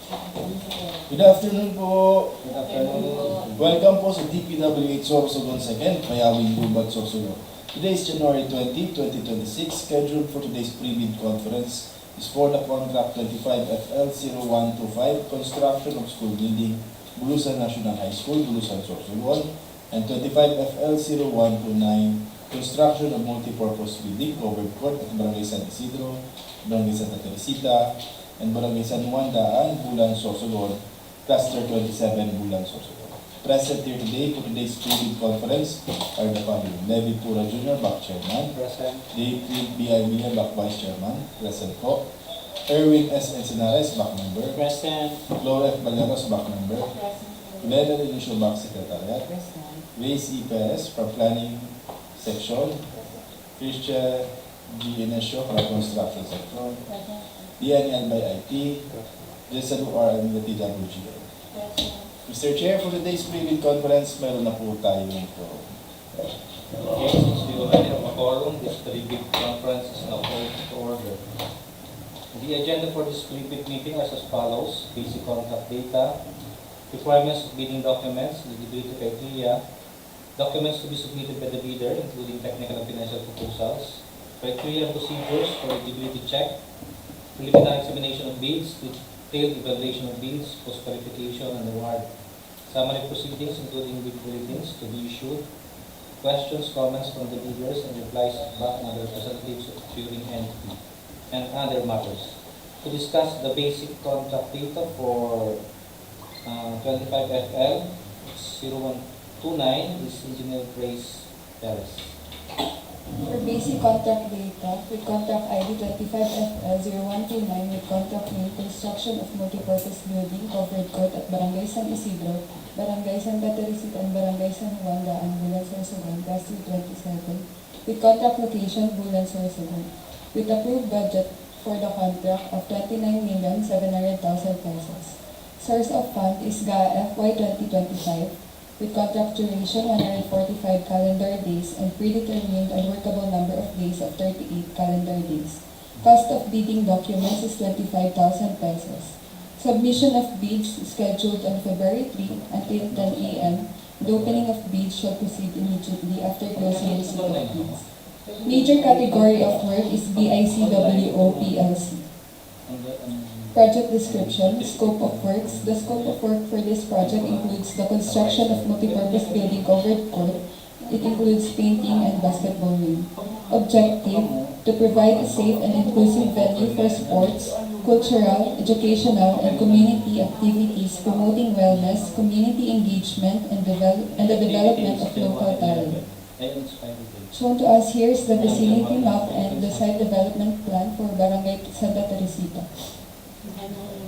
Good afternoon po. Good afternoon. Welcome po sa DPWH Sorsogon 2nd, Payawing Gubat, Sorsogon. Today is January 20, 2026. Scheduled for today's pre-bid conference is for the contract 25FL0125, construction of school building, Bulusan National High School, Bulusan, Sorsogon, and 25FL0129, construction of multi-purpose building, covered court at Barangay San Isidro, Barangay Santa Terisita, and Barangay San Juan, Daan, Bulan, Sorsogon, Cluster 27, Bulan, Sorsogon. Present here today for today's pre-bid conference are the following: Levi Pura Jr., Back Chairman. Present. Dave B.I. Miller, Back Vice Chairman. Present po. Erwin S. Encinares, Back Member. Present. Flora F. Balaros, Back Member. Present. Lena Renisio, Back Secretariat. Present. Grace E. Perez, from Planning Section. Christian G. Inesio, from Construction Section. Present. DNL by IT. Jason R. and the TWG. Mr. Chair, for today's pre-bid conference, meron na po tayong forum. Okay, since we already have a forum, this pre-bid conference is now called to order. The agenda for this pre-bid meeting is as follows: basic contract data, requirements of bidding documents, eligibility criteria, documents to be submitted by the bidder, including technical and financial proposals, criteria and procedures for eligibility check, preliminary examination of bids, detailed evaluation of bids, post-qualification and award, summary proceedings including bid bulletins to be issued, questions, comments from the bidders, and replies back from the representatives of procuring entity, and other matters. To discuss the basic contract data for 25FL 0129 is Engineer Grace Perez. For basic contract data, with contract ID 25FL0129 with contract name construction of multi-purpose building, covered court at Barangay San Isidro, Barangay Santa Terisita, and Barangay San Juan, Daan, Bulan, Sorsogon, Cluster 27, with contract location Bulan, Sorsogon, with approved budget for the contract of 29,700,000 pesos. Source of fund is GA FY 2025, with contract duration 145 calendar days and predetermined unworkable number of days of 38 calendar days. Cost of bidding documents is 25,000 pesos. Submission of bids is scheduled on February 3 until 10 a.m. The opening of bids shall proceed immediately after closing receipt of bids. Major category of work is BICWO PLC. Project description, scope of works. The scope of work for this project includes the construction of multi-purpose building covered court. It includes painting and basketball ring. Objective, to provide a safe and inclusive venue for sports, cultural, educational, and community activities promoting wellness, community engagement, and the development of local talent. Shown to us here is the vicinity map and the site development plan for Barangay Santa Terisita.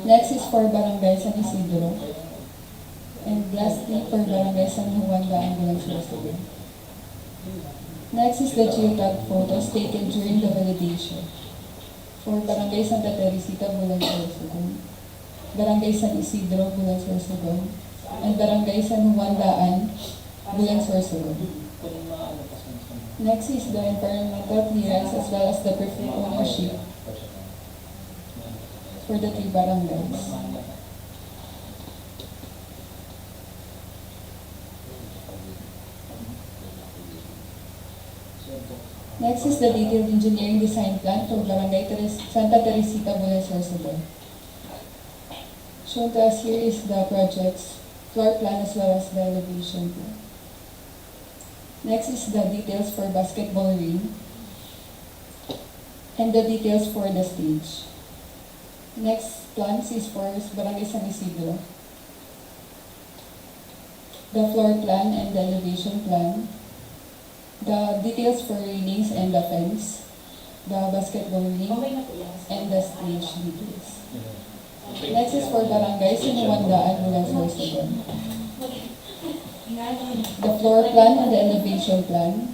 Next is for Barangay San Isidro. And lastly for Barangay San Juan, Daan, Bulan, Sorsogon. Next is the geotag photos taken during the validation. For Barangay Santa Terisita, Bulan, Sorsogon, Barangay San Isidro, Bulan, Sorsogon, and Barangay San Juan, Daan, Bulan, Sorsogon. Next is the environmental clearance as well as the preferred ownership for the 3 barangays. Next is the detailed engineering design plan for Barangay Santa Terisita, Bulan, Sorsogon. Shown to us here is the project's floor plan as well as the elevation plan. Next is the details for basketball ring and the details for the stage. Next plans is for Barangay San Isidro. The floor plan and the elevation plan. The details for railings and the fence. The basketball ring and the stage details. Next is for Barangay San Juan, Daan, Bulan, Sorsogon. The floor plan and the elevation plan.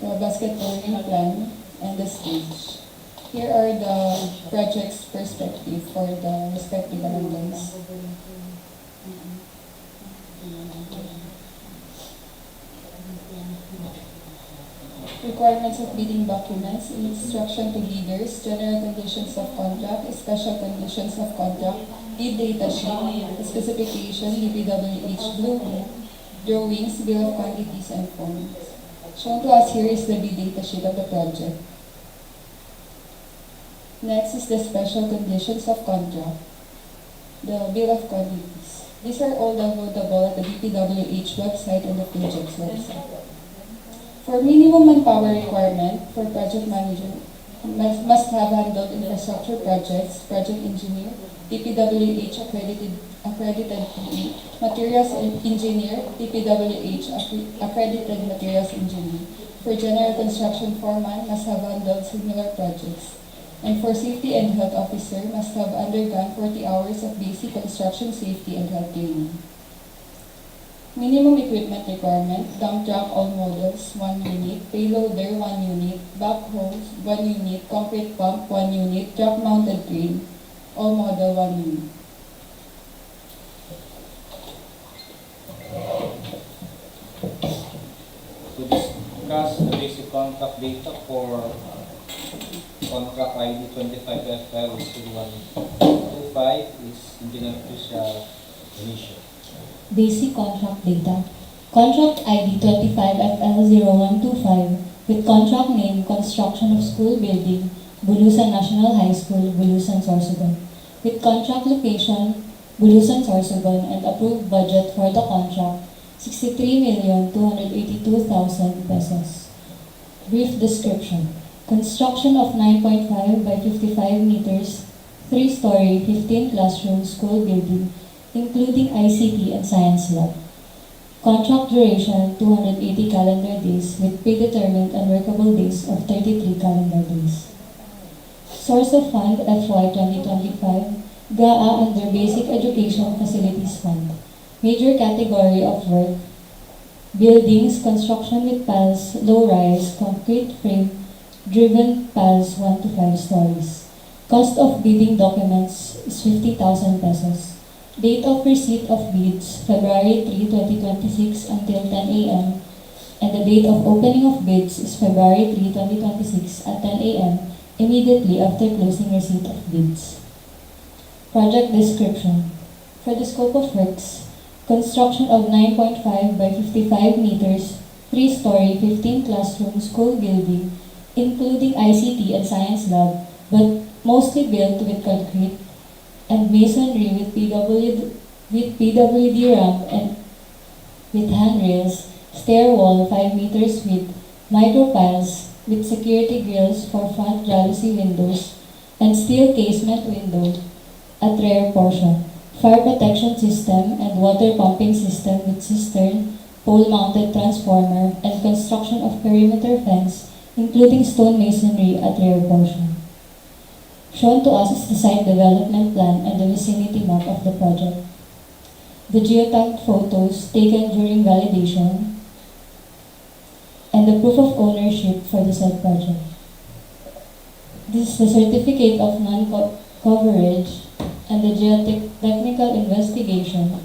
The basketball ring plan and the stage. Here are the project's perspective for the respective barangays. requirements of bidding documents, instruction to bidders, general conditions of contract, special conditions of contract, bid data sheet, specification, DPWH Blue Book, drawings, bill of quantities, and forms. Shown to us here is the bid data sheet of the project. Next is the special conditions of contract, the bill of quantities. These are all downloadable at the DPWH website and the project's website. For minimum manpower requirement for project manager, must have handled infrastructure projects, project engineer, DPWH accredited PE, materials engineer, DPWH accredited materials engineer. For general construction foreman, must have handled similar projects. And for safety and health officer, must have undergone 40 hours of basic construction safety and health training. Minimum equipment requirement, dump truck all models, 1 unit, payloader, 1 unit, backhoes, 1 unit, concrete pump, 1 unit, truck mounted crane, all model, 1 unit. To discuss the basic contract data for contract ID 25FL0125 is Engineer Patricia Benicio. Basic contract data. Contract ID 25FL0125 with contract name Construction of School Building, Bulusan National High School, Bulusan, Sorsogon. With contract location, Bulusan, Sorsogon, and approved budget for the contract, 63,282,000 pesos. Brief description. Construction of 9.5 by 55 meters, 3-story, 15 classroom school building, including ICT and science lab. Contract duration, 280 calendar days with predetermined and workable days of 33 calendar days. Source of fund FY 2025, GAA under Basic Education Facilities Fund. Major category of work, buildings, construction with piles, low-rise, concrete frame, driven piles 1 to 5 stories. Cost of bidding documents is 50,000 pesos. Date of receipt of bids, February 3, 2026 until 10 a.m. And the date of opening of bids is February 3, 2026 at 10 a.m. immediately after closing receipt of bids. Project description. For the scope of works, construction of 9.5 by 55 meters, 3-story, 15 classroom school building, including ICT and science lab, but mostly built with concrete and masonry with PWD ramp and with handrails, stair wall 5 meters width, micropiles with security grills for front jalousie windows, and steel casement window at rear portion, fire protection system and water pumping system with cistern, pole-mounted transformer, and construction of perimeter fence, including stone masonry at rear portion. Shown to us is the site development plan and the vicinity map of the project. The geotagged photos taken during validation, and the proof of ownership for the said project. This is the certificate of non-coverage and the geotechnical investigation.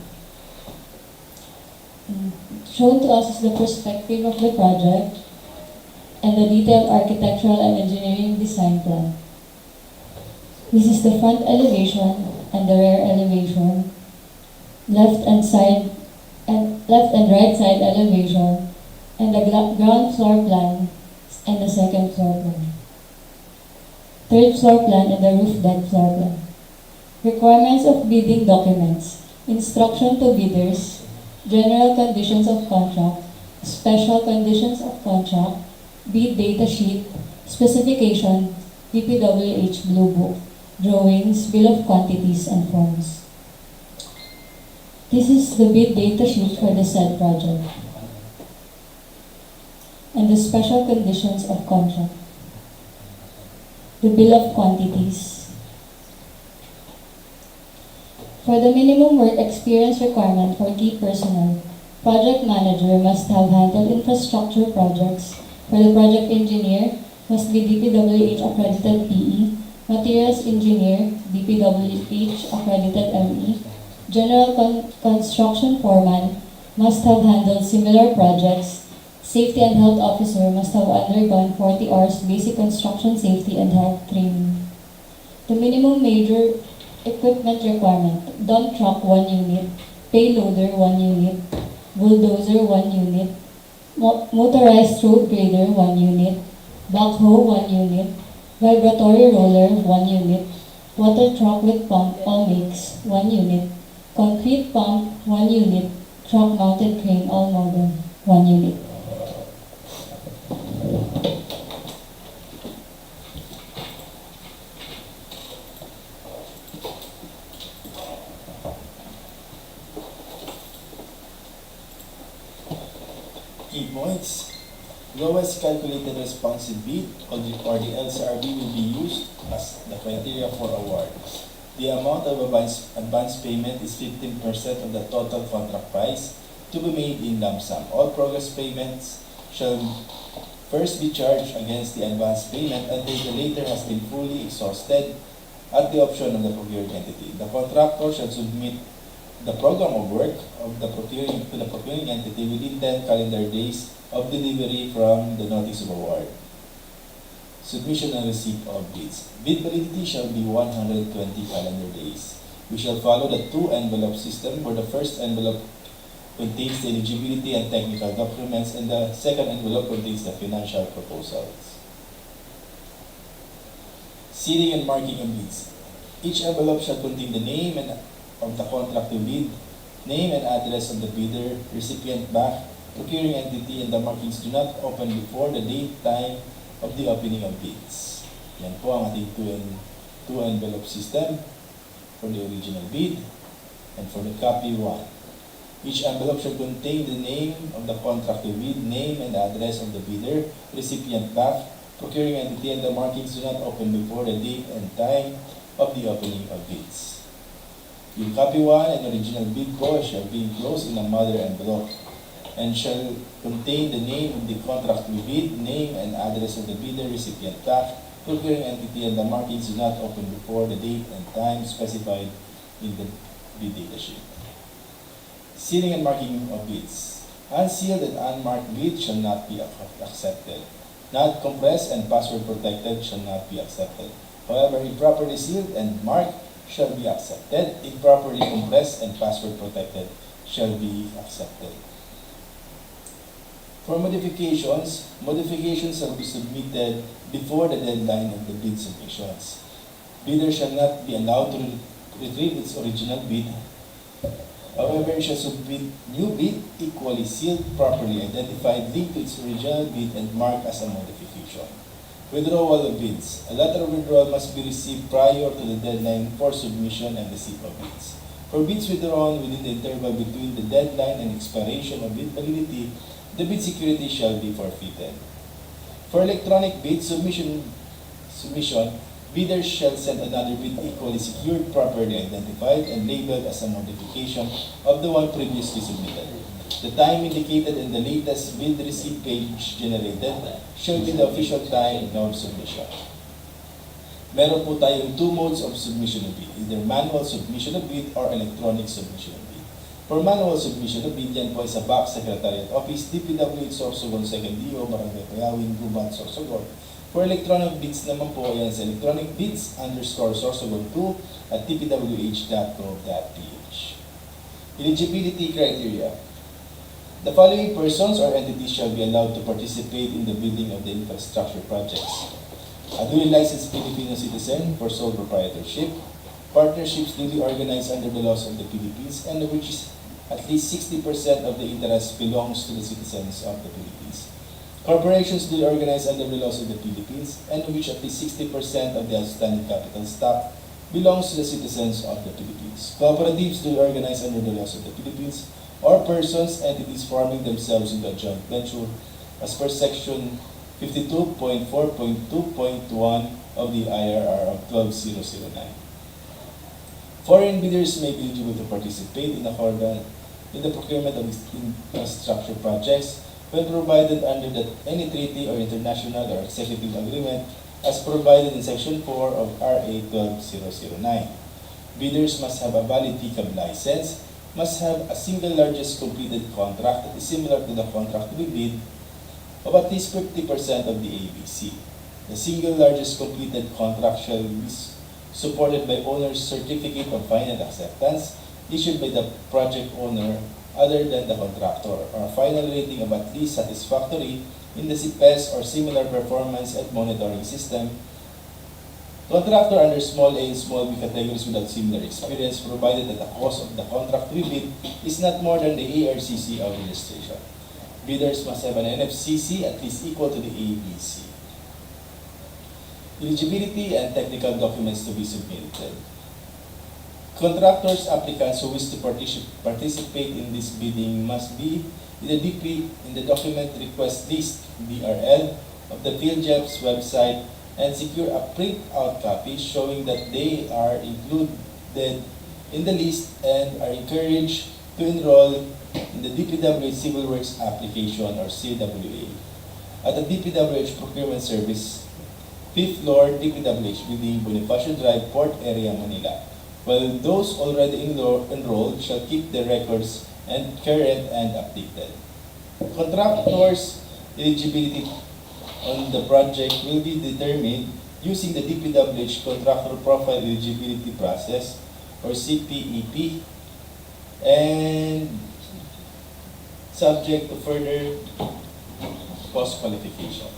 Shown to us is the perspective of the project and the detailed architectural and engineering design plan. This is the front elevation and the rear elevation, left and right side elevation, and the ground floor plan and the second floor plan. Third floor plan and the roof deck floor plan. Requirements of bidding documents, instruction to bidders, general conditions of contract, special conditions of contract, bid data sheet, specification, DPWH Blue Book, drawings, bill of quantities, and forms. This is the bid data sheet for the said project and the special conditions of contract. The bill of quantities. For the minimum work experience requirement for key personnel, project manager must have handled infrastructure projects. For the project engineer, must be DPWH accredited PE, materials engineer, DPWH accredited ME, general construction foreman must have handled similar projects, Safety and Health Officer must have undergone 40 hours basic construction safety and health training. The minimum major equipment requirement: dump truck 1 unit, payloader 1 unit, bulldozer 1 unit, motorized road grader 1 unit, backhoe 1 unit, vibratory roller 1 unit, water truck with pump all makes 1 unit, concrete pump 1 unit, truck mounted crane all model 1 unit. Key points. Lowest calculated responsive bid or the LCRB will be used as the criteria for award. The amount of advance payment is 15% of the total contract price to be made in lump sum. All progress payments shall first be charged against the advance payment until the latter has been fully exhausted at the option of the procuring entity. The contractor shall submit the program of work of the procuring entity within 10 calendar days of delivery from the notice of award. Submission and receipt of bids. Bid validity shall be 120 calendar days. We shall follow the 2-envelope system, where the first envelope contains the eligibility and technical documents and the second envelope contains the financial proposals. Sealing and marking of bids. Each envelope shall contain the name of the contract to bid, name and address of the bidder, recipient bank, procuring entity, and the markings do not open before the date, time of the opening of bids. Yan po ang ating two-envelope system for the original bid and for the copy 1. Each envelope should contain the name of the contract to bid, name and address of the bidder, recipient bank, procuring entity, and the markings do not open before the date and time of the opening of bids. Yung copy 1 and original bid po shall be enclosed in a mother envelope and shall contain the name of the contract to bid, name and address of the bidder, recipient bank, procuring entity, and the markings do not open before the date and time specified in the bid data sheet. Sealing and marking of bids. Unsealed and unmarked bids shall not be accepted. Not compressed and password protected shall not be accepted. However, improperly sealed and marked shall be accepted. Improperly compressed and password protected shall be accepted. For modifications shall be submitted before the deadline of the bid submissions. Bidder shall not be allowed to retrieve its original bid. However, it shall submit new bid equally sealed, properly identified, linked to its original bid, and marked as a modification. Withdrawal of bids. A letter of withdrawal must be received prior to the deadline for submission and receipt of bids. For bids withdrawn within the interval between the deadline and expiration of bid validity, the bid security shall be forfeited. For electronic bid submission, bidders shall send another bid equally secured, properly identified, and labeled as a modification of the one previously submitted. The time indicated in the latest bid receipt page generated shall be the official time of submission. Meron po tayong 2 modes of submission of bid, either manual submission of bid or electronic submission of bid. For manual submission of bid, yan po ay sa Box Secretariat Office, DPWH Sorsogon, 2nd DO, Barangay Payawin, Gubat, Sorsogon. For electronic bids naman po, yan sa electronic bids_Sorsogon 2 at dpwh.gov.ph. Eligibility criteria. The following persons or entities shall be allowed to participate in the bidding of the infrastructure projects: a duly licensed Filipino citizen for sole proprietorship, partnerships duly organized under the laws of the Philippines and which is at least 60% of the interest belongs to the citizens of the Philippines, corporations duly organized under the laws of the Philippines and which at least 60% of the outstanding capital stock belongs to the citizens of the Philippines, cooperatives duly organized under the laws of the Philippines, or persons, entities forming themselves into a joint venture as per section 52.4.2.1 of the IRR of 12009. Foreign bidders may be eligible to participate in the procurement of infrastructure projects when provided under any treaty or international or executive agreement as provided in Section 4 of RA 12009. Bidders must have a valid TCAB license, must have a single largest completed contract that is similar to the contract to be bid, of at least 50% of the ABC. The single largest completed contract shall be supported by owner's certificate of final acceptance issued by the project owner other than the contractor, or final rating of at least satisfactory in the CPES or similar performance and monitoring system. Contractor under small a and small b categories without similar experience, provided that the cost of the contract to be bid is not more than the ARCC of registration. Bidders must have an NFCC at least equal to the ABC. Eligibility and technical documents to be submitted. Contractors, applicants who wish to participate in this bidding must be in the document request list (DRL) of the PhilJEP's website and secure a print-out copy showing that they are included in the list and are encouraged to enroll in the DPWH Civil Works Application or CWA at the DPWH Procurement Service, 5th floor, DPWH Building, Bonifacio Drive, Port Area, Manila. While those already enrolled shall keep their records and current and updated. Contractors' eligibility on the project will be determined using the DPWH Contractor Profile Eligibility Process or CPEP and subject to further post-qualification.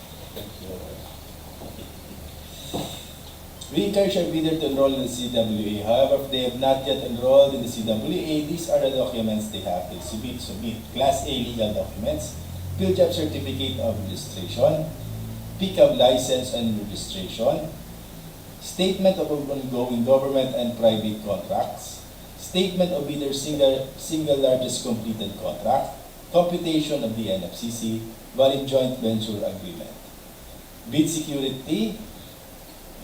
We encourage our bidder to enroll in the CWA. However, if they have not yet enrolled in the CWA, these are the documents they have to submit. Class A legal documents, PhilJEP Certificate of Registration, PCAB License and Registration, Statement of Ongoing Government and Private Contracts, Statement of Bidder's single largest completed contract, computation of the NFCC, valid joint venture agreement. Bid security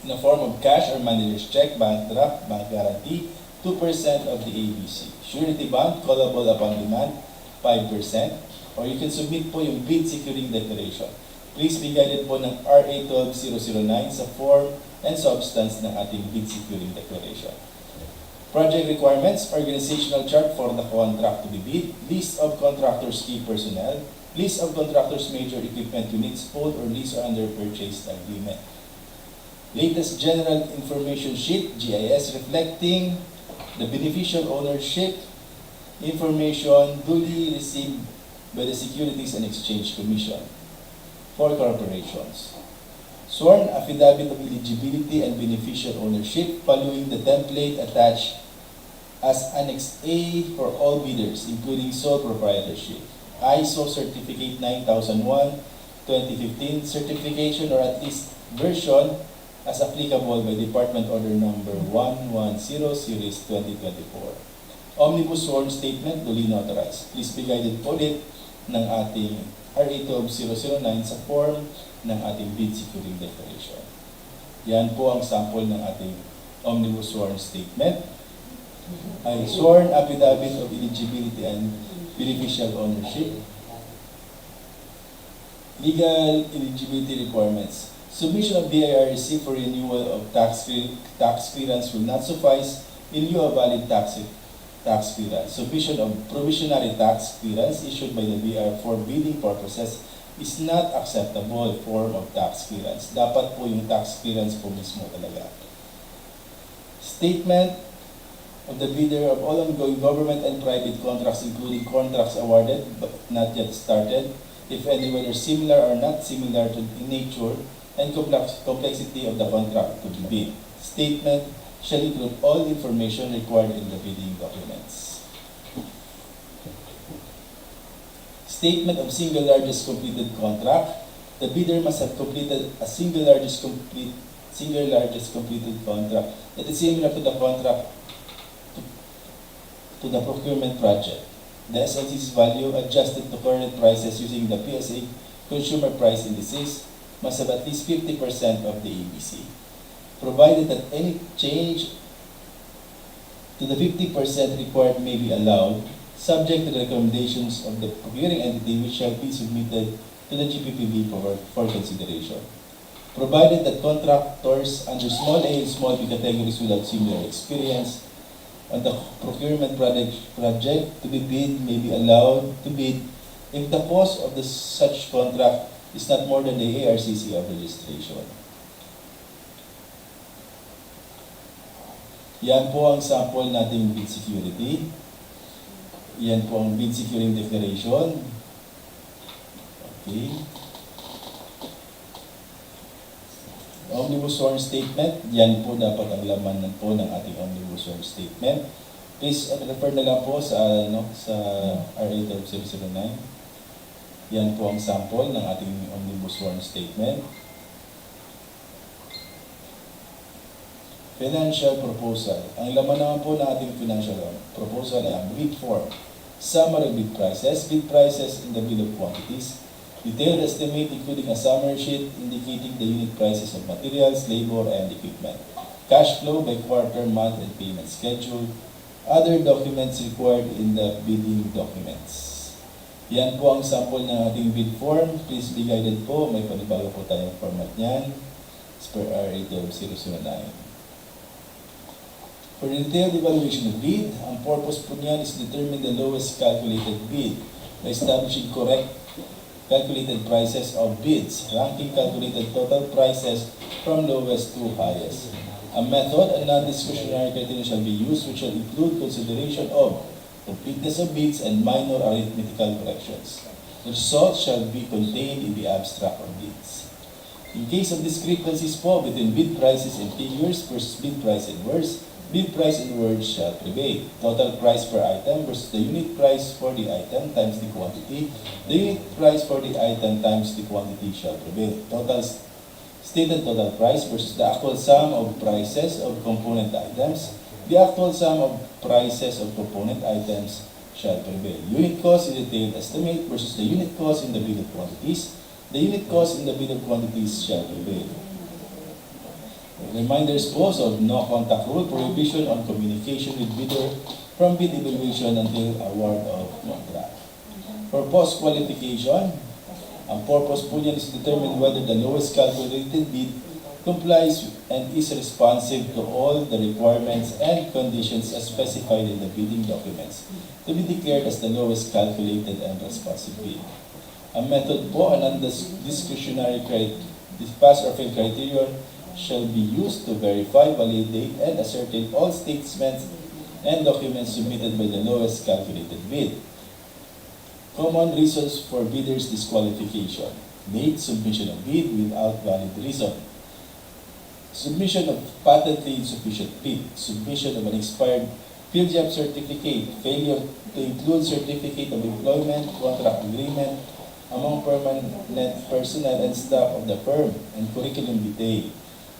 in the form of cash or manager's check, bank draft, bank guarantee, 2% of the ABC. Surety bond, callable upon demand, 5%. Or you can submit po yung bid securing declaration. Please be guided po ng RA 12009 sa form and substance ng ating bid securing declaration. Project requirements, organizational chart for the contract to be bid, list of contractors' key personnel, list of contractors' major equipment units owned or leased or under purchase agreement. Latest General Information Sheet, GIS, reflecting the beneficial ownership information duly received by the Securities and Exchange Commission for corporations. Sworn affidavit of eligibility and beneficial ownership following the template attached as Annex A for all bidders, including sole proprietorship. ISO Certificate 9001-2015 certification or at least version as applicable by Department Order Number 110 Series 2024. Omnibus Sworn Statement duly notarized. Please be guided po ulit ng ating RA 12009 sa form ng ating bid securing declaration. Yan po ang sample ng ating Omnibus Sworn Statement. Ay sworn affidavit of eligibility and beneficial ownership. Legal eligibility requirements. Submission of BIRC for renewal of tax clearance will not suffice in lieu of valid tax clearance. Submission of provisionary tax clearance issued by the BIR for bidding purposes is not acceptable form of tax clearance. Dapat po yung tax clearance po mismo talaga. Statement of the bidder of all ongoing government and private contracts, including contracts awarded but not yet started, if any, whether similar or not similar to in nature and complexity of the contract to be bid. Statement shall include all information required in the bidding documents. Statement of single largest completed contract. The bidder must have completed a single largest completed contract that is similar to the contract to the procurement project. The SLC's value adjusted to current prices using the PSA consumer price indices must have at least 50% of the ABC. Provided that any change to the 50% required may be allowed, subject to the recommendations of the procuring entity which shall be submitted to the GPPB for consideration. Provided that contractors under small a and small b categories without similar experience on the procurement project to be bid may be allowed to bid if the cost of such contract is not more than the ARCC of registration. Yan po ang sample nating bid security. Yan po ang bid securing declaration. Okay. Omnibus sworn statement, yan po dapat ang laman po ng ating omnibus sworn statement. Please refer na lang po sa RA 009. Yan po ang sample ng ating omnibus sworn statement. Financial proposal. Ang laman naman po ng ating financial proposal ay ang bid form, summary bid prices in the bill of quantities, detailed estimate including a summary sheet indicating the unit prices of materials, labor, and equipment, cash flow by quarter, month, and payment schedule, other documents required in the bidding documents. Yan po ang sample ng ating bid form. Please be guided po. May panibago po tayong format niyan. As per RA 009. For detailed evaluation of bid, ang purpose po niyan is determine the lowest calculated bid by establishing correct calculated prices of bids, ranking calculated total prices from lowest to highest. A method and non-discretionary criteria shall be used which shall include consideration of completeness of bids and minor arithmetical corrections. The results shall be contained in the abstract of bids. In case of discrepancies po between bid prices and figures versus bid price in words, bid price in words shall prevail. Total price per item versus the unit price for the item times the quantity. The unit price for the item times the quantity shall prevail. Stated total price versus the actual sum of prices of component items. The actual sum of prices of component items shall prevail. Unit cost in detailed estimate versus the unit cost in the bill of quantities. The unit cost in the bill of quantities shall prevail. Reminders po of no contact rule, prohibition on communication with bidder from bid evaluation until award of contract. For post-qualification, ang purpose po niyan is to determine whether the lowest calculated bid complies and is responsive to all the requirements and conditions as specified in the bidding documents to be declared as the lowest calculated and responsive bid. A method po, an non-discretionary pass or fail criterion shall be used to verify, validate, and ascertain all statements and documents submitted by the lowest calculated bid. Common reasons for bidders' disqualification. Late submission of bid without valid reason. Submission of patently insufficient bid. Submission of an expired field job certificate. Failure to include certificate of employment, contract agreement among permanent personnel and staff of the firm, and curriculum vitae.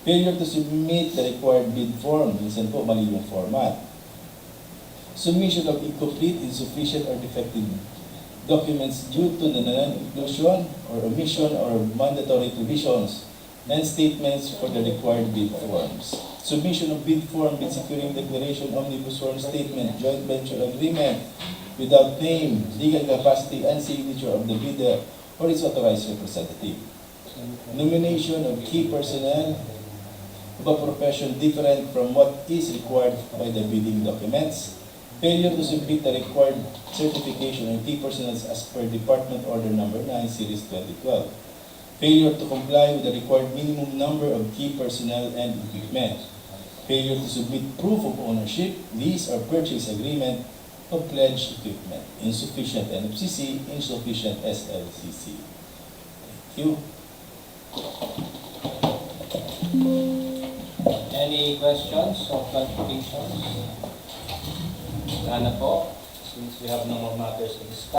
Failure to submit the required bid form. Minsan po, mali yung format. Submission of incomplete, insufficient, or defective documents due to the non-inclusion or omission or mandatory provisions and statements for the required bid forms. Submission of bid form, bid securing declaration, omnibus form statement, joint venture agreement without name, legal capacity, and signature of the bidder or its authorized representative. Nomination of key personnel of a profession different from what is required by the bidding documents. Failure to submit the required certification of key personnel as per Department Order No. 9, Series 2012. Failure to comply with the required minimum number of key personnel and equipment. Failure to submit proof of ownership, lease, or purchase agreement of pledged equipment. Insufficient NFCC, insufficient SLCC. Thank you. Any questions or clarifications? Wala na po. Since we have no more matters to discuss.